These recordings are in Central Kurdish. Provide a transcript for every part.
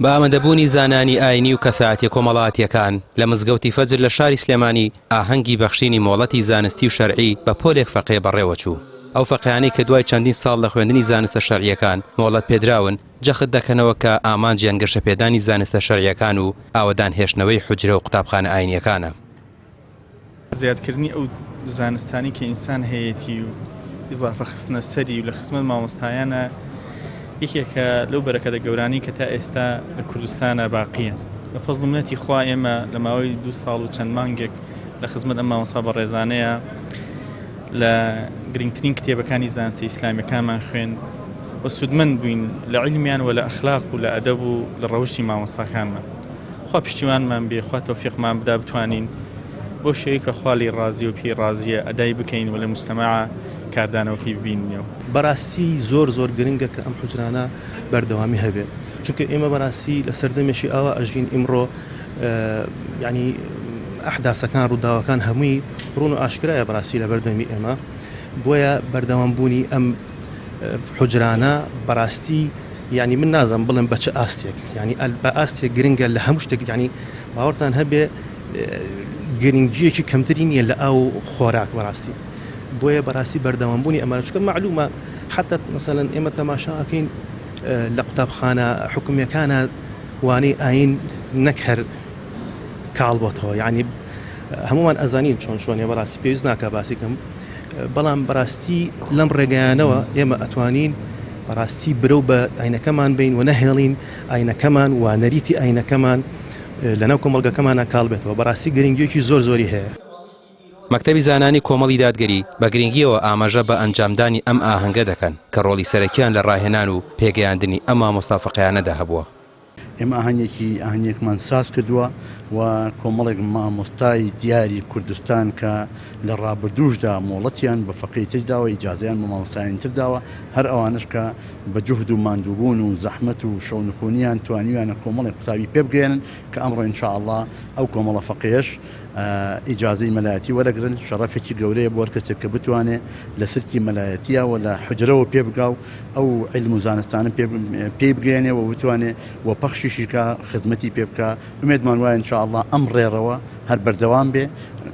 بە ئامادەبوونی زانانی ئاینی و کەسایەتیە کۆمەڵایەتیەکان لە مزگەوتی فەجر لە شاری سلێمانی ئاهەنگی بەخشینی مۆڵەتی زانستی و شەرعی بە پۆلێک فەقێ بەڕێوە چوو. ئەو فەقیانەی کە دوای چەندین ساڵ لە خوێندنی زانستە شەرعیەکان مۆڵەت پێدراون جەخت دەکەنەوە کە ئامانجیان گەشەپێدانی زانستە شەرعیەکان و ئاوەدان هێشتنەوەی حوجرە و قوتابخانە ئاینیەکانە. زیادکردنی ئەو زانستانی کە ئینسان هەیەی و ئیزافە خستنە سەری و لە خزمەت مامۆستایانە یەکێکە لەو بەرەکەتە گەورانی کە تا ئێستا لە کوردستانە باقیە. بە فەزڵ منەتی خوا ئێمە لە ماوەی 2 ساڵ و چەند مانگێک لە خزمەت ئەم مامۆستا بەڕێزانەیە لە گرنگترین کتێبەکانی زانستی ئیسلامیەکانمان خوێن و سودمەند بووین لە عیلمیان و لە ئەخلاق و لە ئەدەب و لە ڕەوشی مامۆستاکانمان. خوا پشتیوانمان بێ، خوا تەوفیقمان بدا بتوانین بۆ شەیە کە خوالی ڕازی و پێی ڕازیە ئەدای بکەین و لە مجتەماع کاردانەوەکەی ببینەوە. بەڕاستی زۆر گرنگە کە ئەم حوجرانە بەردەوامی هەبێت، چونکە ئێمە بەڕاستی لە سەردەمێکی ئاوا ئەژین ئیمڕۆ ینی ئەحداسەکان ڕووداوەکان هەمووی ڕوون و ئاشکرایە بەڕاستی لە بەردەمی ئێمە، بۆیە بەردەوامبوونی ئەم حوجرانە بەڕاستی ینی من نازانم بڵێم بە چه ئاستێک، ینی بە ئاستێک گرنگە لە هەموو شتێک، ینی باوەڕتان هەبێ گرنگیەکی کەمتری نییە لە ئاو خۆراک بەڕاستی. بۆیە بەڕاستی بەردەوامبوونی ئەمانە چونکە معلومە حتا مەسەلەن ئێمە تەماشاکەین لە قوتابخانە حکومیەکانە وانەی ئاین نەک هەر کاڵ بۆتەوە، ینی هەمومان ئەزانین چۆنیە بەڕاستی پێویست ناکە باسی کەم، بەڵام بەڕاستی لەم ڕێگەیانەوە ئێمە ئەتوانین بەڕاستی برەو بە ئاینەکەمان بین و نەهێڵین ئاینەکەمان و نەریتی ئاینەکەمان لەناو کۆمەڵگەکەمانە کاڵ بێتەوە. بەڕاستی گرنگیەکی زۆری هەیە. مەکتەبی زانانی کۆمەڵی دادگەری بە گرنگیەوە ئاماژە بە ئەنجامدانی ئەم ئاهەنگە دەکەن کە ڕۆڵی سەرەکیان لە ڕاهێنان و پێگەیاندنی ئەم مامۆستا فەقییانەدا هەبووە. ئێمە ئاهەنگێکمان ساز کردووە و کۆمەڵێک مامۆستای دیاری کوردستان کە لە ڕابردووشدا مۆڵەتیان بە فەقێی ترداوە، ئیجازەیان بە مامۆستایان ترداوە، هەر ئەوانش کە بە جوهد و ماندووبوون و زەحمەت و شەونخوونیان توانیویانە کۆمەڵێک قوتابی پێ بگەێنن کە ئەمڕۆ ئینشاءالله ئەو کۆمەڵە فەقێش ئیجازەی مەلایەتی وەرەگرن. شەڕەفێکی گەورەیە بۆ هەر کەسێک کە بتوانێت لە سەرکی مەلایەتیە و لە حجرەوە پێ بگاو ئەو عیلم و زانستانە پێی بگەێنێ و بتوانێت و پەخشیشیکە خزمەتی پێ بکە. ئومێدمان وایە ئینشاءالله ئەم ڕێڕەوە هەر بەردەوام بێ،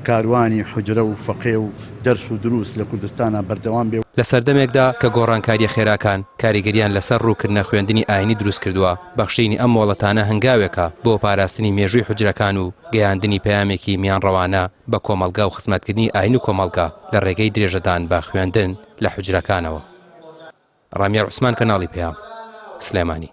کاروانی حجرە و فەقێ و دەرس و دروست لە کوردستانە بەردەوام بێ. لە سەردەمێکدا کە گۆڕانکاریە خێراکان کاریگەریان لەسەر ڕووکردنە خوێندنی ئاینی دروست کردووە، بەخشینی ئەم مۆڵەتانە هەنگاوێکە بۆ پاراستنی مێژووی حوجرەکان و گەیاندنی پەیامێکی میان ڕەوانە بە کۆمەلگا و خزمەتکردنی ئاین و کۆمەلگا لە ڕێگەی درێژەدان بە خوێندن لە حوجرەکانەوە. ڕامیا عوسمان، کەناڵی پێام، سلێمانی.